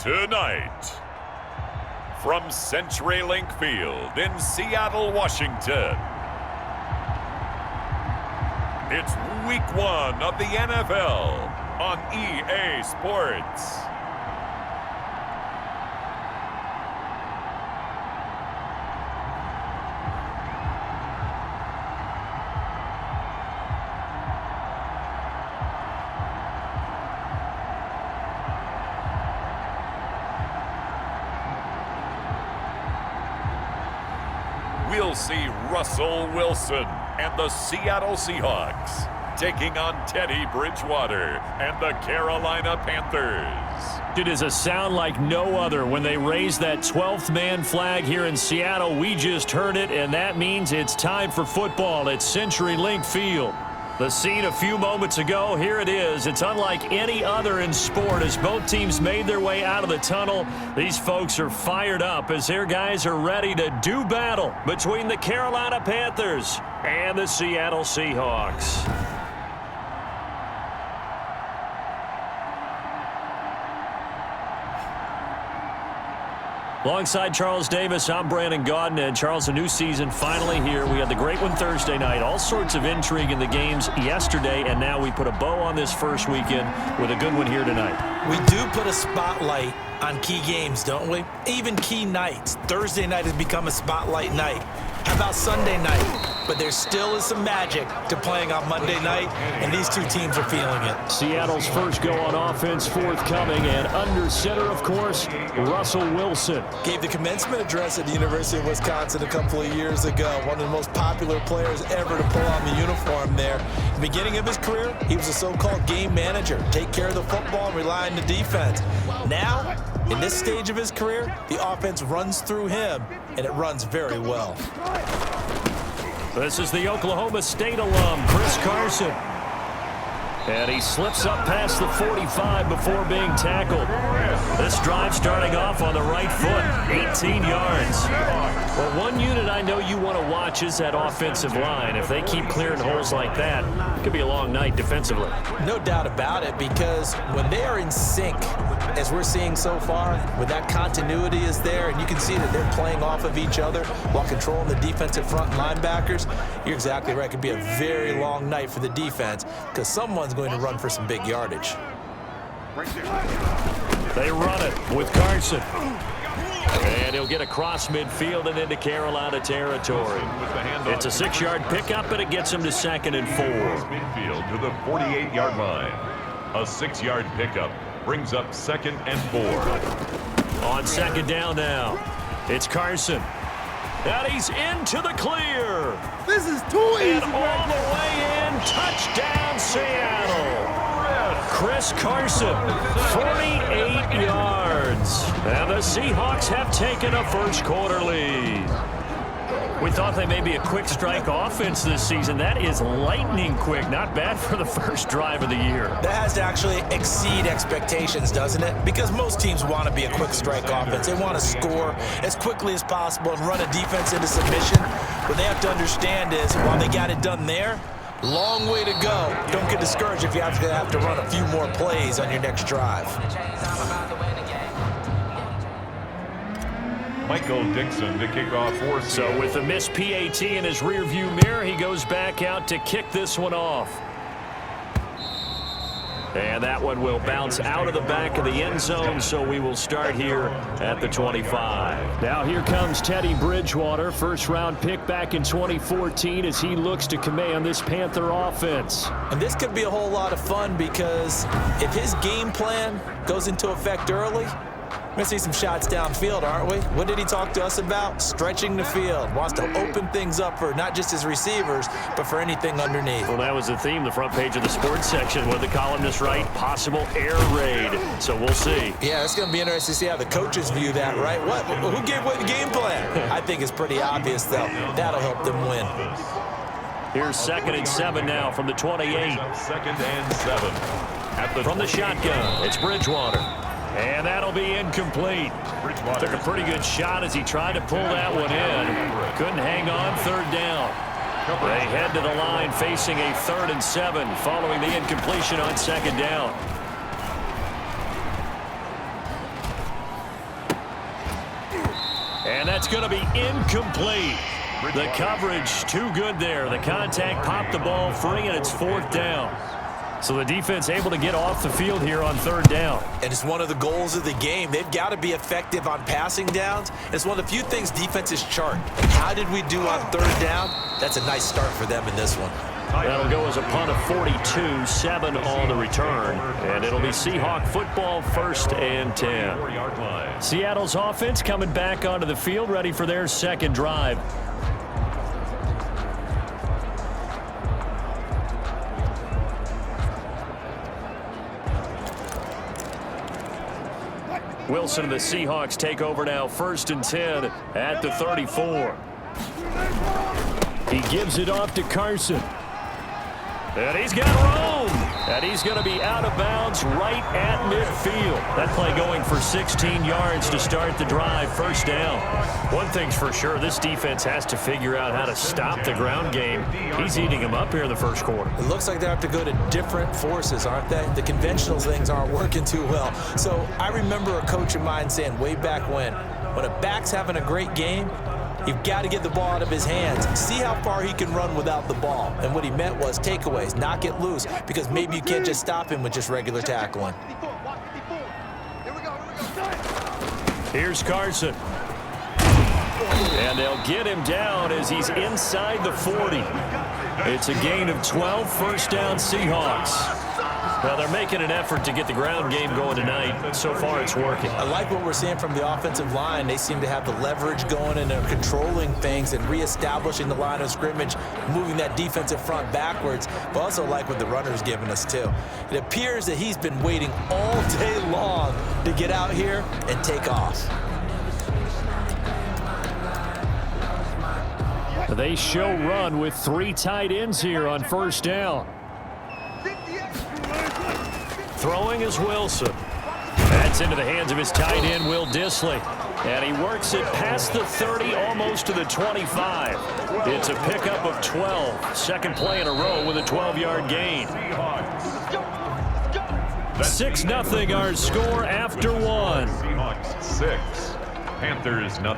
Tonight, from CenturyLink Field in Seattle, Washington, it's Week 1 of the NFL on EA Sports. We'll see Russell Wilson and the Seattle Seahawks taking on Teddy Bridgewater and the Carolina Panthers. It is a sound like no other when they raise that 12th man flag here in Seattle. We just heard it, and that means it's time for football at CenturyLink Field. The scene a few moments ago, here it is. It's unlike any other in sport as both teams made their way out of the tunnel. These folks are fired up as their guys are ready to do battle between the Carolina Panthers and the Seattle Seahawks. Alongside Charles Davis, I'm Brandon Gaudin. And Charles, a new season finally here. We had the great one Thursday night. All sorts of intrigue in the games yesterday, and now we put a bow on this first weekend with a good one here tonight. We do put a spotlight on key games, don't we? Even key nights. Thursday night has become a spotlight night. How about Sunday night? But there still is some magic to playing on Monday night, and these two teams are feeling it. Seattle's first go on offense forthcoming, and under center, of course, Russell Wilson. Gave the commencement address at the University of Wisconsin a couple of years ago. One of the most popular players ever to pull on the uniform there. At the beginning of his career, he was a so-called game manager. Take care of the football and rely on the defense. Now, in this stage of his career, the offense runs through him, and it runs very well. This is the Oklahoma State alum, Chris Carson. And he slips up past the 45 before being tackled. This drive starting off on the right foot, 18 yards. Well, one unit I know you want to watch is that offensive line. If they keep clearing holes like that, it could be a long night defensively. No doubt about it, because when they are in sync, as we're seeing so far, when that continuity is there, and you can see that they're playing off of each other while controlling the defensive front linebackers, you're exactly right. It could be a very long night for the defense because someone's going to run for some big yardage. They run it with Carson. And he'll get across midfield and into Carolina territory. It's a 6-yard pickup, and it gets him to 2nd and 4. Midfield to the 48-yard line. A 6-yard pickup brings up 2nd and 4. On 2nd down now, it's Carson. And he's into the clear. This is too easy. And all the way in, touchdown Seattle. Chris Carson, 48 yards. And the Seahawks have taken a first-quarter lead. We thought they may be a quick strike offense this season. That is lightning quick. Not bad for the first drive of the year. That has to actually exceed expectations, doesn't it? Because most teams want to be a quick strike offense. They want to score as quickly as possible and run a defense into submission. What they have to understand is while they got it done there, long way to go. Don't get discouraged if you have to run a few more plays on your next drive. Michael Dixon to kick off for Seattle. So with the missed PAT in his rearview mirror, he goes back out to kick this one off. And that one will bounce out of the back of the end zone, so we will start here at the 25. Now here comes Teddy Bridgewater, first-round pick back in 2014 as he looks to command this Panther offense. And this could be a whole lot of fun because if his game plan goes into effect early, we're going to see some shots downfield, aren't we? What did he talk to us about? Stretching the field. Wants to open things up for not just his receivers, but for anything underneath. Well, that was the theme, the front page of the sports section. What the columnists write, possible air raid. So we'll see. Yeah, it's going to be interesting to see how the coaches view that, right? Who gave away the game plan? I think it's pretty obvious, though. That'll help them win. Here's 2nd and 7 now from the 28. 2nd and 7. From the shotgun, it's Bridgewater. And that'll be incomplete. Took a pretty good shot as he tried to pull that one in. Couldn't hang on, 3rd down. They head to the line facing a 3rd and 7 following the incompletion on 2nd down. And that's going to be incomplete. The coverage too good there. The contact popped the ball free, and it's 4th down. So the defense able to get off the field here on 3rd down. And it's one of the goals of the game. They've got to be effective on passing downs. It's one of the few things defenses chart. How did we do on 3rd down? That's a nice start for them in this one. That'll go as a punt of 42, 7 on the return. And it'll be Seahawk football, 1st and 10. Seattle's offense coming back onto the field, ready for their 2nd drive. Wilson and the Seahawks take over now, 1st and 10 at the 34. He gives it off to Carson. And he's got room. And he's going to be out of bounds right at midfield. That play going for 16 yards to start the drive, 1st down. One thing's for sure, this defense has to figure out how to stop the ground game. He's eating them up here in the 1st quarter. It looks like they have to go to different forces, aren't they? The conventional things aren't working too well. So I remember a coach of mine saying way back when a back's having a great game, you've got to get the ball out of his hands. See how far he can run without the ball. And what he meant was takeaways, knock it loose, because maybe you can't just stop him with just regular tackling. Here's Carson. And they'll get him down as he's inside the 40. It's a gain of 12, 1st down Seahawks. Well, they're making an effort to get the ground game going tonight. So far, it's working. I like what we're seeing from the offensive line. They seem to have the leverage going, and they're controlling things and reestablishing the line of scrimmage, moving that defensive front backwards. But also like what the runner's giving us, too. It appears that he's been waiting all day long to get out here and take off. They show run with 3 tight ends here on 1st down. Throwing is Wilson. That's into the hands of his tight end, Will Dissly. And he works it past the 30, almost to the 25. It's a pickup of 12. 2nd play in a row with a 12-yard gain. 6-0 our score after 1. Seahawks 6, Panthers 0.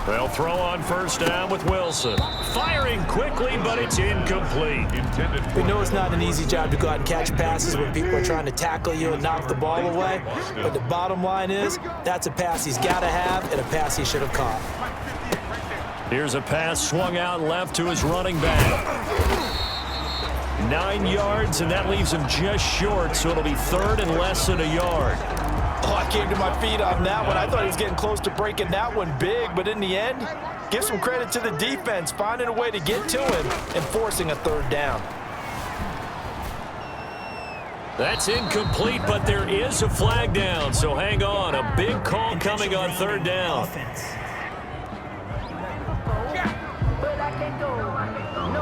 They'll throw on 1st down with Wilson. Firing quickly, but it's incomplete. We know it's not an easy job to go out and catch passes when people are trying to tackle you and knock the ball away. But the bottom line is, that's a pass he's got to have and a pass he should have caught. Here's a pass swung out left to his running back. 9 yards, and that leaves him just short, so it'll be 3rd and less than a yard. Oh, I came to my feet on that one. I thought he was getting close to breaking that one big, but in the end, give some credit to the defense, finding a way to get to him and forcing a 3rd down. That's incomplete, but there is a flag down, so hang on. A big call coming on 3rd down.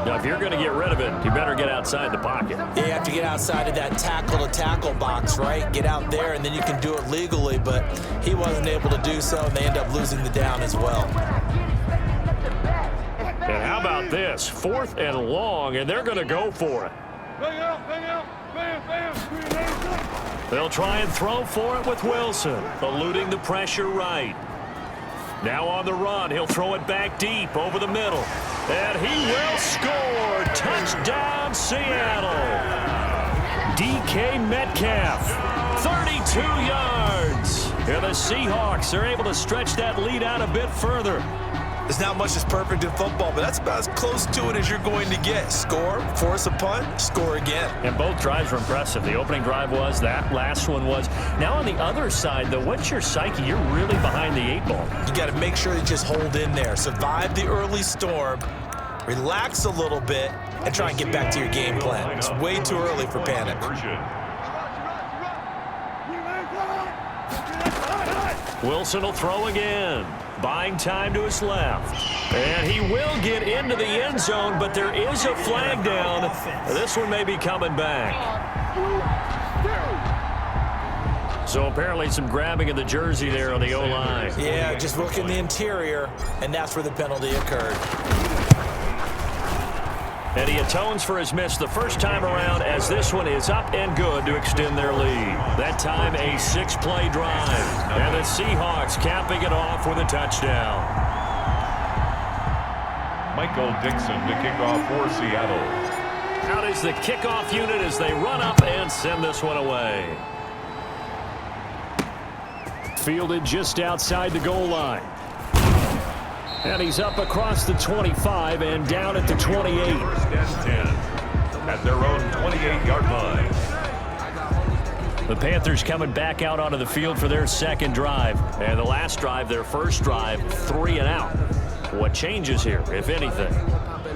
Now, if you're going to get rid of it, you better get outside the pocket. Yeah, you have to get outside of that tackle-to-tackle box, right? Get out there, and then you can do it legally, but he wasn't able to do so, and they end up losing the down as well. And how about this? 4th and long, and they're going to go for it. They'll try and throw for it with Wilson, eluding the pressure right. Now on the run, he'll throw it back deep over the middle. And he will score. Touchdown, Seattle. DK Metcalf, 32 yards. And the Seahawks are able to stretch that lead out a bit further. There's not much that's perfect in football, but that's about as close to it as you're going to get. Score, force a punt, score again. And both drives were impressive. The opening drive was, that last one was. Now on the other side, though, what's your psyche? You're really behind the 8 ball. You got to make sure you just hold in there. Survive the early storm, relax a little bit, and try and get back to your game plan. It's way too early for panic. Wilson will throw again. Buying time to his left. And he will get into the end zone, but there is a flag down. This one may be coming back. So apparently some grabbing of the jersey there on the O-line. Yeah, just look in the interior, and that's where the penalty occurred. And he atones for his miss the first time around as this one is up and good to extend their lead. That time a 6-play drive. And the Seahawks capping it off with a touchdown. Michael Dixon to kick off for Seattle. Out is the kickoff unit as they run up and send this one away. Fielded just outside the goal line. And he's up across the 25 and down at the 28. First and 10 at their own 28-yard line. The Panthers coming back out onto the field for their second drive. And the last drive, their first drive, 3 and out. What changes here, if anything?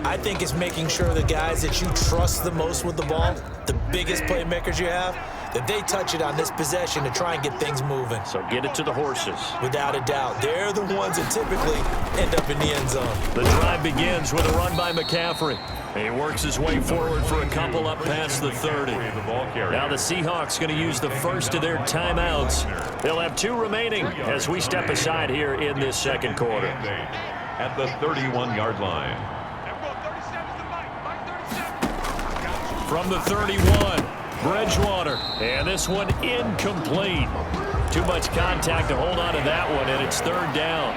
I think it's making sure the guys that you trust the most with the ball, the biggest playmakers you have, that they touch it on this possession to try and get things moving. So get it to the horses. Without a doubt. They're the ones that typically end up in the end zone. The drive begins with a run by McCaffrey. He works his way forward for a couple up past the 30. Now the Seahawks going to use the first of their timeouts. They'll have 2 remaining as we step aside here in this second quarter. At the 31-yard line. From the 31, Bridgewater. And this one incomplete. Too much contact to hold on to that one, and it's 3rd down.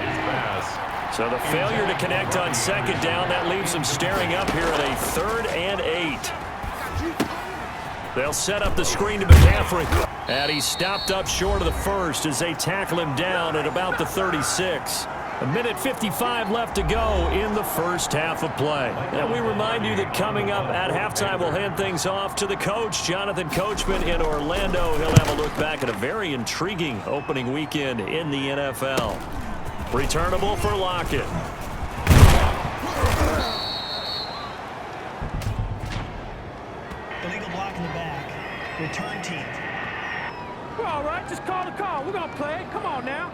So the failure to connect on 2nd down, that leaves them staring up here at a 3rd and 8. They'll set up the screen to McCaffrey. And he's stopped up short of the first as they tackle him down at about the 36. 1:55 left to go in the first half of play. And we remind you that coming up at halftime, we'll hand things off to the coach, Jonathan Coachman in Orlando. He'll have a look back at a very intriguing opening weekend in the NFL. Returnable for Lockett. Illegal block in the back. Return team. We're all right. Just call the call. We're going to play it. Come on now.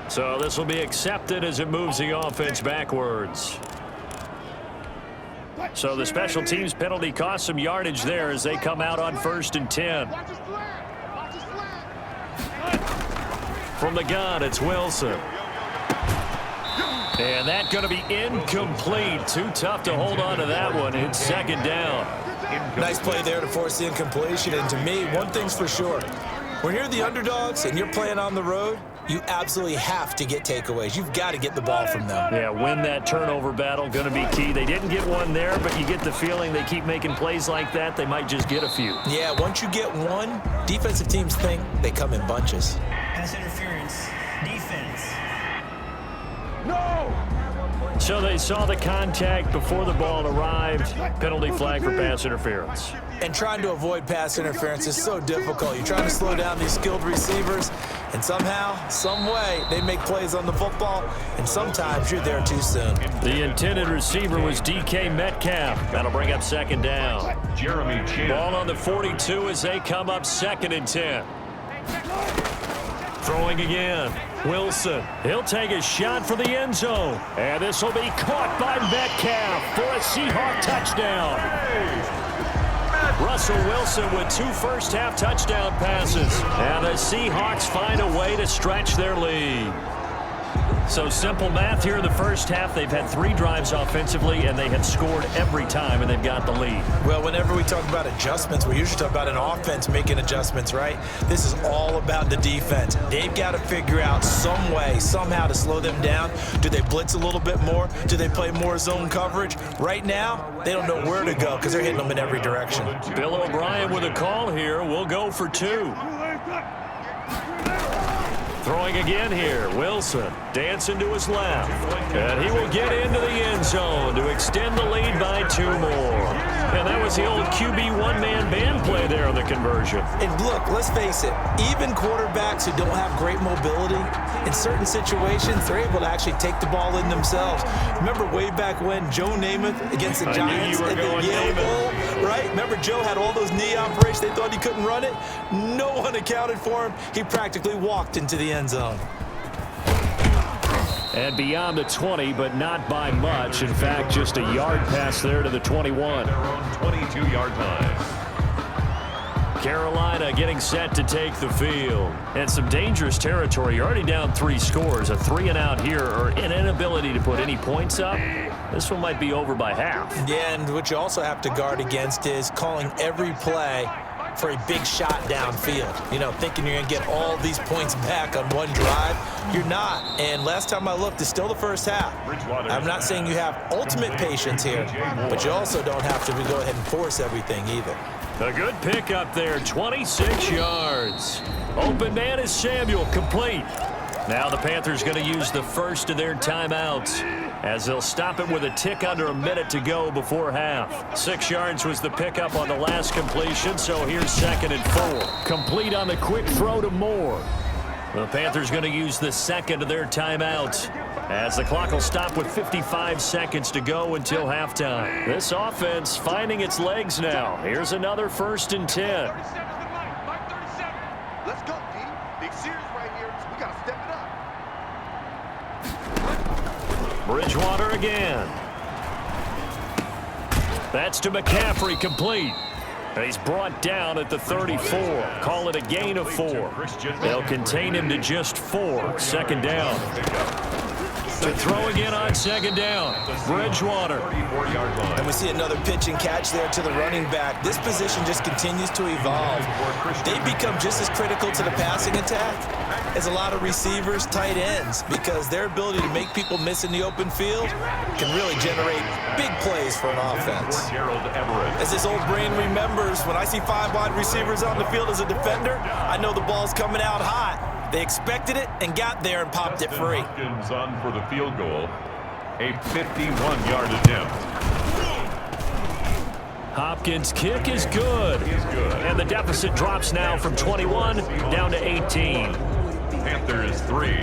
So this will be accepted as it moves the offense backwards. So the special teams penalty cost some yardage there as they come out on 1st and 10. From the gun, it's Wilson. And that's going to be incomplete. Too tough to hold on to that one. It's 2nd down. Nice play there to force the incompletion. And to me, one thing's for sure. When you're the underdogs and you're playing on the road, you absolutely have to get takeaways. You've got to get the ball from them. Yeah, win that turnover battle, going to be key. They didn't get one there, but you get the feeling they keep making plays like that, they might just get a few. Yeah, once you get one, defensive teams think they come in bunches. Pass interference. Defense. No! So they saw the contact before the ball arrived. Penalty flag for pass interference. And trying to avoid pass interference is so difficult. You're trying to slow down these skilled receivers, and somehow, some way, they make plays on the football, and sometimes you're there too soon. The intended receiver was DK Metcalf. That'll bring up 2nd down. Jeremy Chin. Ball on the 42 as they come up 2nd and 10. Throwing again. Wilson. He'll take a shot for the end zone. And this will be caught by Metcalf for a Seahawk touchdown. Russell Wilson with 2 first-half touchdown passes. And the Seahawks find a way to stretch their lead. So simple math here in the first half. They've had 3 drives offensively, and they have scored every time, and they've got the lead. Well, whenever we talk about adjustments, we usually talk about an offense making adjustments, right? This is all about the defense. They've got to figure out some way, somehow to slow them down. Do they blitz a little bit more? Do they play more zone coverage? Right now, they don't know where to go because they're hitting them in every direction. Bill O'Brien with a call here. We'll go for 2. Throwing again here, Wilson dancing to his left. And he will get into the end zone to extend the lead by 2 more. And that was the old QB one-man band play there on the conversion. And look, let's face it, even quarterbacks who don't have great mobility, in certain situations, they're able to actually take the ball in themselves. Remember way back when Joe Namath against the Giants at the Yale Bowl, right? Remember Joe had all those knee operations. They thought he couldn't run it. No one accounted for him. He practically walked into the end zone. And beyond the 20, but not by much. In fact, just a yard pass there to the 21. 22-yard line. Carolina getting set to take the field. And some dangerous territory. You're already down 3 scores. A 3-and-out here, or an inability to put any points up. This one might be over by half. Yeah, and what you also have to guard against is calling every play for a big shot downfield. You know, thinking you're going to get all these points back on one drive. You're not. And last time I looked, it's still the first half. I'm not saying you have ultimate patience here, but you also don't have to go ahead and force everything either. A good pick up there, 26 yards. Open man is Samuel, complete. Now the Panthers going to use the first of their timeouts as they'll stop it with a tick under a minute to go before half. 6 yards was the pickup on the last completion, so here's 2nd and 4. Complete on the quick throw to Moore. The Panthers going to use the second of their timeouts as the clock will stop with 55 seconds to go until halftime. This offense finding its legs now. Here's another 1st and 10. Let's go, D. Big series right here. We got to step it up. Bridgewater again. That's to McCaffrey, complete. And he's brought down at the 34. Call it a gain of 4. They'll contain him to just 4. 2nd down. To throw again on 2nd down. Bridgewater. And we see another pitch and catch there to the running back. This position just continues to evolve. They've become just as critical to the passing attack as a lot of receivers, tight ends, because their ability to make people miss in the open field can really generate big plays for an offense. As this old brain remembers, when I see 5 wide receivers on the field as a defender, I know the ball's coming out hot. They expected it and got there and popped it free. Hopkins on for the field goal. A 51-yard attempt. Hopkins' kick is good. And the deficit drops now from 21 down to 18. Panthers 3.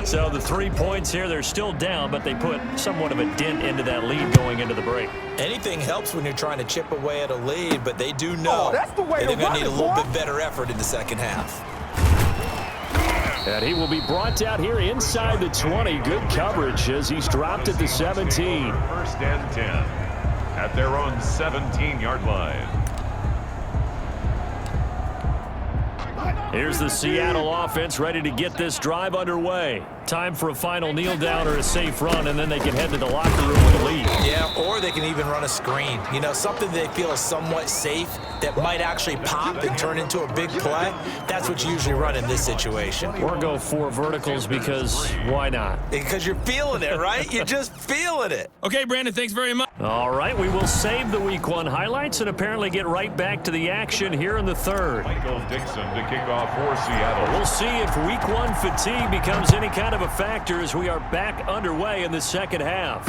So the 3 points here, they're still down, but they put somewhat of a dent into that lead going into the break. Anything helps when you're trying to chip away at a lead, but they do know that's the way they're to going run to need it, a little boy. bit better effort in the second half. And he will be brought out here inside the 20. Good coverage as he's dropped at the 17. 1st and 10 at their own 17-yard line. Here's the Seattle offense ready to get this drive underway. Time for a final kneel down or a safe run, and then they can head to the locker room with a lead. Yeah, or they can even run a screen. You know, something they feel is somewhat safe that might actually pop and turn into a big play. That's what you usually run in this situation. Or go 4 verticals because why not? Because you're feeling it, right? You're just feeling it. Okay, Brandon, thanks very much. All right, we will save the Week 1 highlights and apparently get right back to the action here in the 3rd. Michael Dixon to kick off for Seattle. We'll see if Week 1 fatigue becomes any kind of a factor as we are back underway in the second half.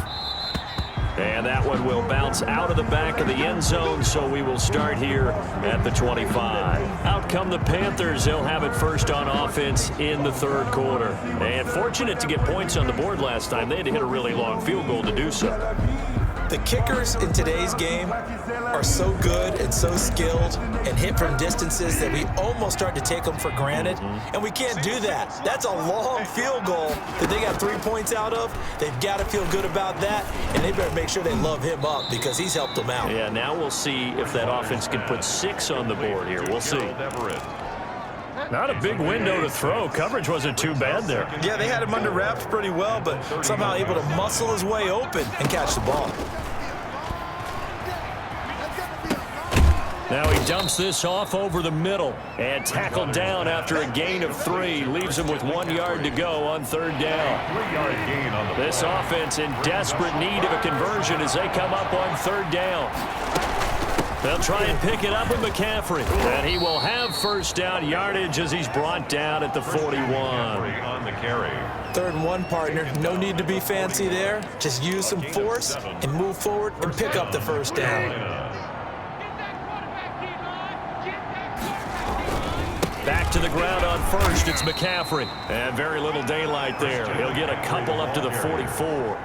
And that one will bounce out of the back of the end zone, so we will start here at the 25. Out come the Panthers. They'll have it first on offense in the 3rd quarter. And fortunate to get points on the board last time. They had to hit a really long field goal to do so. The kickers in today's game are so good and so skilled and hit from distances that we almost start to take them for granted, and we can't do that. That's a long field goal that they got 3 points out of. They've got to feel good about that, and they better make sure they love him up because he's helped them out. Yeah, now we'll see if that offense can put 6 on the board here. We'll see. Not a big window to throw. Coverage wasn't too bad there. Yeah, they had him under wraps pretty well, but somehow able to muscle his way open and catch the ball. Now he dumps this off over the middle and tackled down after a gain of 3. Leaves him with 1 yard to go on 3rd down. 3-yard gain on the This offense in desperate need of a conversion as they come up on 3rd down. They'll try and pick it up with McCaffrey. And he will have first down yardage as he's brought down at the 41. on the carry. 3rd and 1, partner. No need to be fancy there. Just use some force and move forward and pick up the first down. Back to the ground on 1st, it's McCaffrey. And very little daylight there. He'll get a couple up to the 44.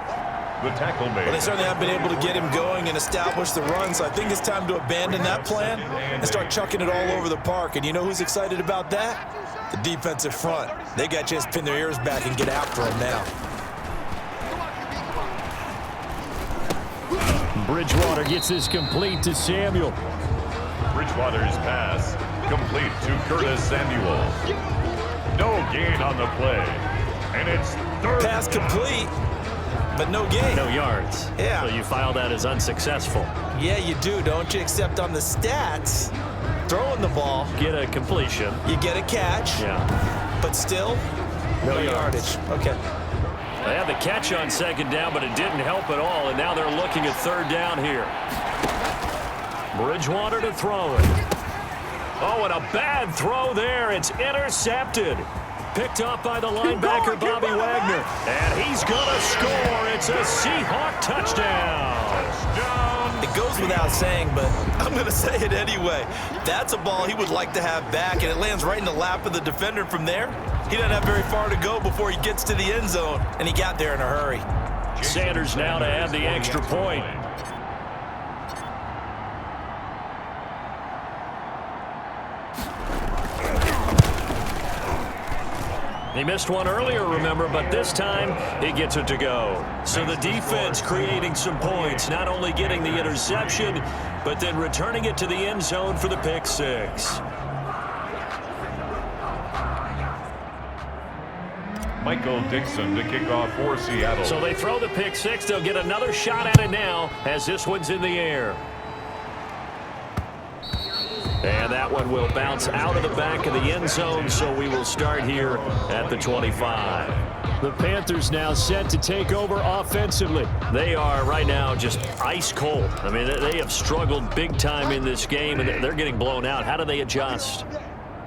The tackle made. Well, they certainly haven't been able to get him going and establish the run, so I think it's time to abandon that plan and start chucking it all over the park. And you know who's excited about that? The defensive front. They got a chance to pin their ears back and get after him now. Bridgewater gets this complete to Samuel. Bridgewater's pass complete to Curtis Samuel. No gain on the play. And it's third. Pass complete, but no gain. No yards. Yeah. So you file that as unsuccessful. Yeah, you do, don't you? Except on the stats, throwing the ball, Get a completion. you get a catch, Yeah. but still no yardage. Okay. They had the catch on second down, but it didn't help at all, and now they're looking at third down here. Bridgewater to throw it. Oh, and a bad throw there. It's intercepted. Picked up by the linebacker, Bobby Wagner. And he's going to score. It's a Seahawk touchdown. It goes without saying, but I'm going to say it anyway. That's a ball he would like to have back, and it lands right in the lap of the defender from there. He doesn't have very far to go before he gets to the end zone, and he got there in a hurry. Sanders now to add the extra point. He missed one earlier, remember, but this time he gets it to go. So the defense creating some points, not only getting the interception, but then returning it to the end zone for the pick six. Michael Dixon to kick off for Seattle. So they throw the pick six. They'll get another shot at it now as this one's in the air. And that one will bounce out of the back of the end zone, so we will start here at the 25. The Panthers now set to take over offensively. They are right now just ice cold. I mean, they have struggled big time in this game, and they're getting blown out. How do they adjust?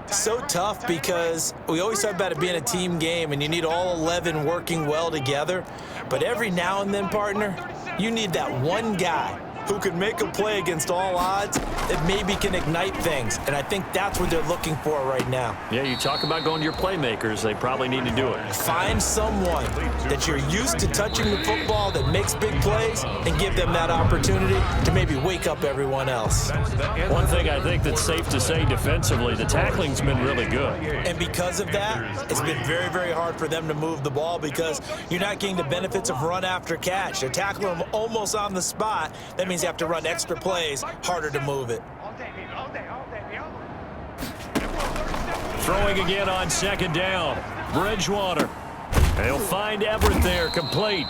So tough because we always talk about it being a team game, and you need all 11 working well together. But every now and then, partner, you need that one guy who can make a play against all odds that maybe can ignite things. And I think that's what they're looking for right now. Yeah, you talk about going to your playmakers. They probably need to do it. Find someone that you're used to touching the football that makes big plays and give them that opportunity to maybe wake up everyone else. One thing I think that's safe to say defensively, the tackling's been really good. And because of that, it's been very, very hard for them to move the ball because you're not getting the benefits of run after catch. They're tackling them almost on the spot. That means you have to run extra plays, harder to move it. Throwing again on second down. Bridgewater. They'll find Everett there, complete.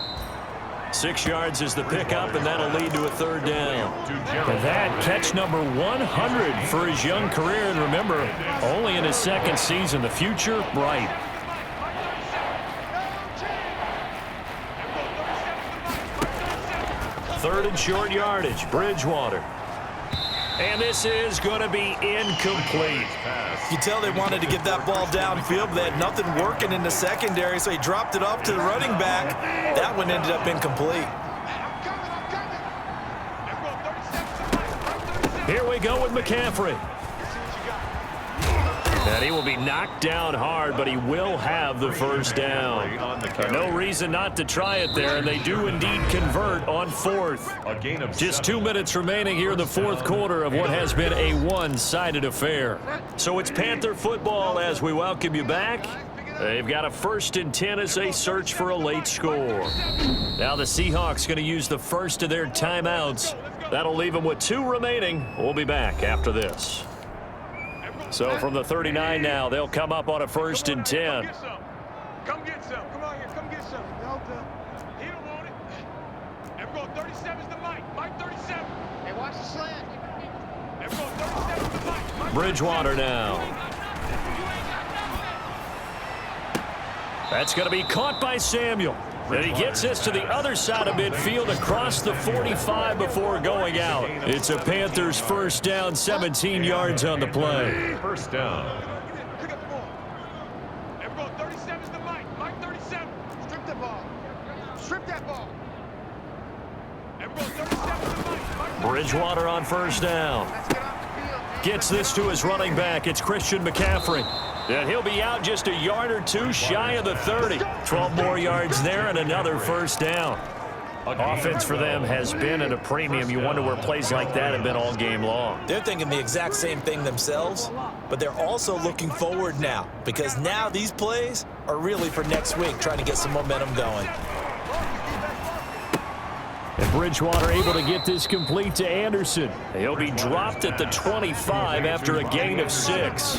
6 yards is the pickup, and that'll lead to a third down. And that catch number 100 for his young career. And remember, only in his second season. The future, bright. Third and short yardage, Bridgewater. And this is going to be incomplete. You tell they wanted to get that ball downfield, but they had nothing working in the secondary, so he dropped it off to the running back. That one ended up incomplete. Here we go with McCaffrey. And he will be knocked down hard, but he will have the first down. No reason not to try it there, and they do indeed convert on fourth. Just 2 minutes remaining here in the fourth quarter of what has been a one-sided affair. So it's Panther football as we welcome you back. They've got a 1st and 10 as they search for a late score. Now the Seahawks going to use the first of their timeouts. That'll leave them with 2 remaining. We'll be back after this. So from the 39 now, they'll come up on a 1st and 10. Come get some. Come on here. Come get some. He don't want it. Everyone, 37's the Mike. Mike 37. Hey, watch the slant. Everyone, 37's the Mike. Bridgewater now. That's going to be caught by Samuel. And he gets this to the other side of midfield across the 45 before going out. It's a Panthers first down, 17 yards on the play. First down. Pick up the ball. Everyone, 37's the Mike. Mike 37. Strip the ball. Strip that ball. Everyone, 37's the Mike. Bridgewater on first down. Let's get off the field. Gets this to his running back. It's Christian McCaffrey. And he'll be out just a yard or 2 shy of the 30. 12 more yards there and another first down. Offense for them has been at a premium. You wonder where plays like that have been all game long. They're thinking the exact same thing themselves, but they're also looking forward now because now these plays are really for next week, trying to get some momentum going. And Bridgewater able to get this complete to Anderson. He'll be dropped at the 25 after a gain of 6.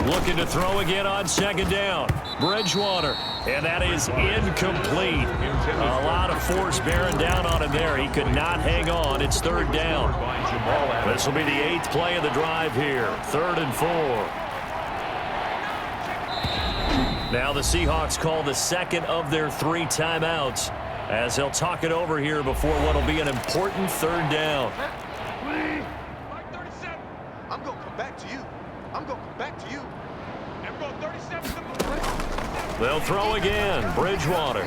Looking to throw again on second down. Bridgewater, and that is incomplete. A lot of force bearing down on him there. He could not hang on. It's third down. This will be the 8th play of the drive here. 3rd and 4. Now the Seahawks call the second of their 3 timeouts as they'll talk it over here before what will be an important 3rd down. I'm going to come back to you. I'm going to come back to you. And we're going 37 to They'll throw again. Bridgewater.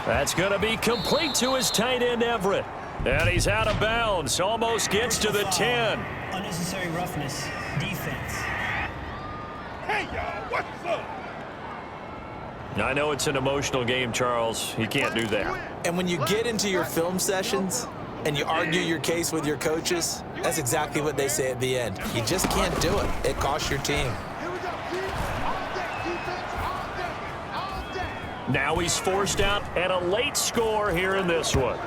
That's going to be complete to his tight end, Everett. And he's out of bounds. Almost gets to the 10. Unnecessary roughness. Defense. Hey, y'all, what's up? I know it's an emotional game, Charles. You can't do that. And when you get into your film sessions and you argue your case with your coaches, that's exactly what they say at the end. You just can't do it. It costs your team. Now he's forced out and a late score here in this one.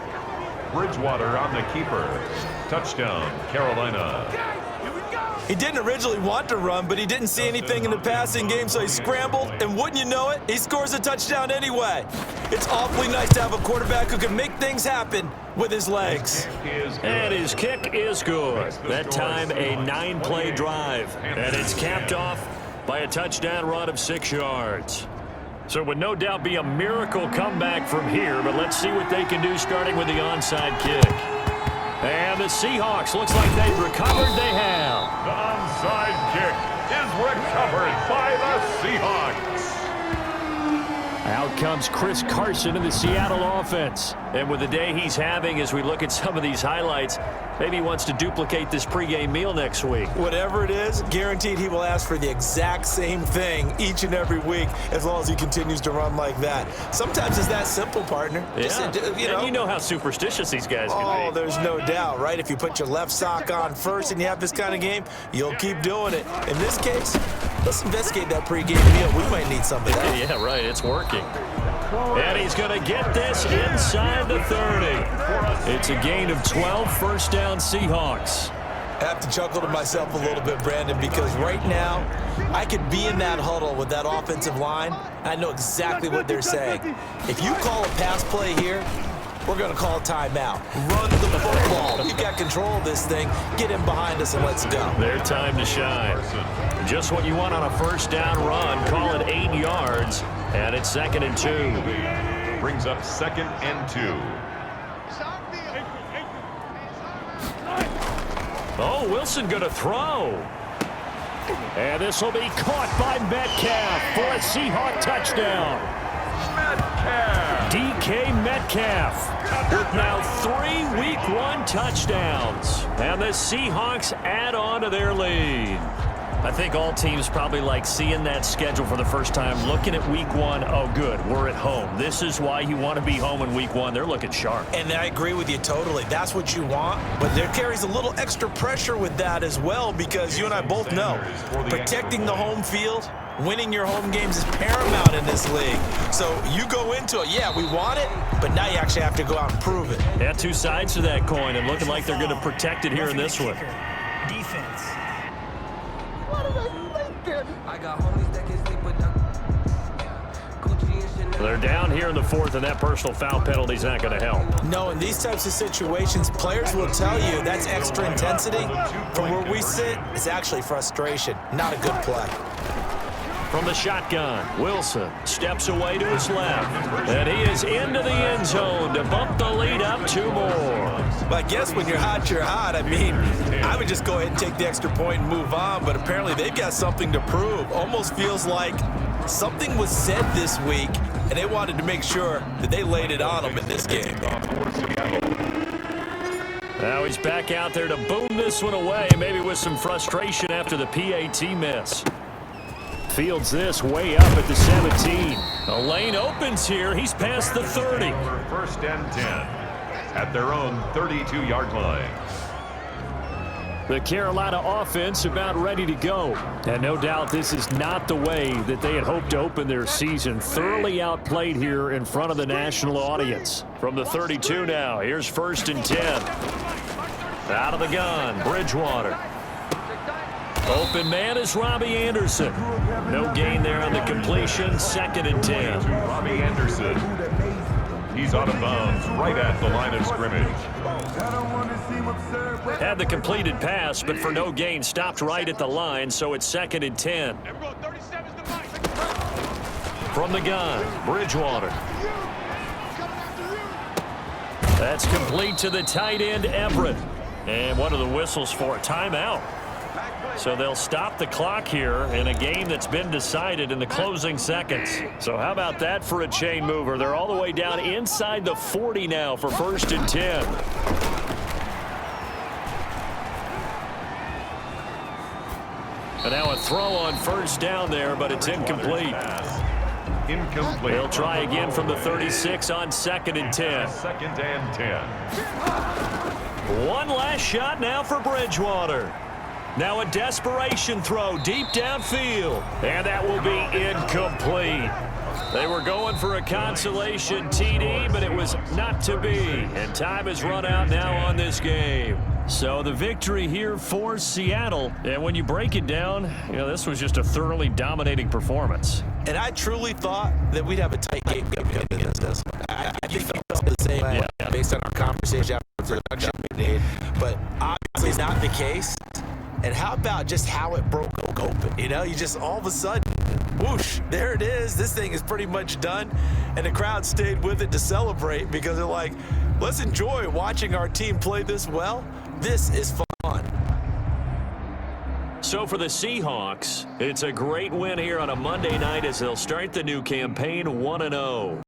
Bridgewater on the keeper. Touchdown, Carolina. He didn't originally want to run, but he didn't see anything in the passing game, so he scrambled, and wouldn't you know it, he scores a touchdown anyway. It's awfully nice to have a quarterback who can make things happen with his legs. And his kick is good. That time a 9-play drive, and it's capped off by a touchdown run of 6 yards. So it would no doubt be a miracle comeback from here, but let's see what they can do starting with the onside kick. And the Seahawks, looks like they've recovered. They have. The onside kick is recovered by the Seahawks. Out comes Chris Carson in the Seattle offense. And with the day he's having, as we look at some of these highlights, maybe he wants to duplicate this pregame meal next week. Whatever it is, guaranteed he will ask for the exact same thing each and every week as long as he continues to run like that. Sometimes it's that simple, partner. Yeah. Just, And you know how superstitious these guys can be. Oh, there's no doubt, right? If you put your left sock on first and you have this kind of game, you'll keep doing it. In this case, let's investigate that pregame meal. We might need some of that. Yeah, right. It's working. And he's going to get this inside the 30. It's a gain of 12, first down Seahawks. I have to chuckle to myself a little bit, Brandon, because right now I could be in that huddle with that offensive line. I know exactly what they're saying. If you call a pass play here, we're going to call a timeout. Run the football. We've got control of this thing. Get him behind us and let's go. Their time to shine. Just what you want on a first down run. Call it 8 yards, and it's 2nd and 2. Brings up 2nd and 2. Oh, Wilson going to throw. And this will be caught by Metcalf for a Seahawk touchdown. Metcalf. DK Metcalf with now 3 Week 1 touchdowns. And the Seahawks add on to their lead. I think all teams probably like seeing that schedule for the first time, looking at Week 1. Oh, good, we're at home. This is why you want to be home in Week 1. They're looking sharp. And I agree with you totally. That's what you want. But there carries a little extra pressure with that as well, because you and I both know protecting the home field, winning your home games is paramount in this league. So you go into it, yeah, we want it, but now you actually have to go out and prove it. Yeah, 2 sides to that coin, and looking like they're going to protect it here in this one. Defense. They're down here in the 4th, and that personal foul penalty is not going to help. No, in these types of situations, players will tell you that's extra intensity. From where we sit, it's actually frustration. Not a good play. From the shotgun, Wilson steps away to his left, and he is into the end zone to bump the lead up 2 more. But I guess when you're hot. I mean, I would just go ahead and take the extra point and move on, but apparently they've got something to prove. Almost feels like something was said this week, and they wanted to make sure that they laid it on them in this game. Now he's back out there to boom this one away, maybe with some frustration after the PAT miss. Fields this way up at the 17. A lane opens here. He's past the 30. First and 10 at their own 32-yard line. The Carolina offense about ready to go. And no doubt this is not the way that they had hoped to open their season. Thoroughly outplayed here in front of the national audience. From the 32 now, here's 1st and 10. Out of the gun, Bridgewater. Open man is Robbie Anderson. No gain there on the completion, 2nd and 10. Robbie Anderson. He's out of bounds right at the line of scrimmage. Had the completed pass, but for no gain, stopped right at the line, so it's 2nd and 10. From the gun, Bridgewater. That's complete to the tight end, Everett. And one of the whistles for a timeout. So they'll stop the clock here in a game that's been decided in the closing seconds. So how about that for a chain mover? They're all the way down inside the 40 now for 1st and 10. And now a throw on 1st down there, but it's incomplete. Incomplete. They'll try again from the 36 on 2nd and 10. 2nd and 10. One last shot now for Bridgewater. Now a desperation throw deep downfield. And that will be incomplete. They were going for a consolation TD, but it was not to be. And time has run out now on this game. So the victory here for Seattle. And when you break it down, you know, this was just a thoroughly dominating performance. And I truly thought that we'd have a tight game against this. I think we felt the same way based on our conversation after production we made. But obviously it's not the case. And how about just how it broke open? You know, you just all of a sudden, whoosh, there it is. This thing is pretty much done. And the crowd stayed with it to celebrate because they're like, let's enjoy watching our team play this well. This is fun. So for the Seahawks, it's a great win here on a Monday night as they'll start the new campaign 1-0.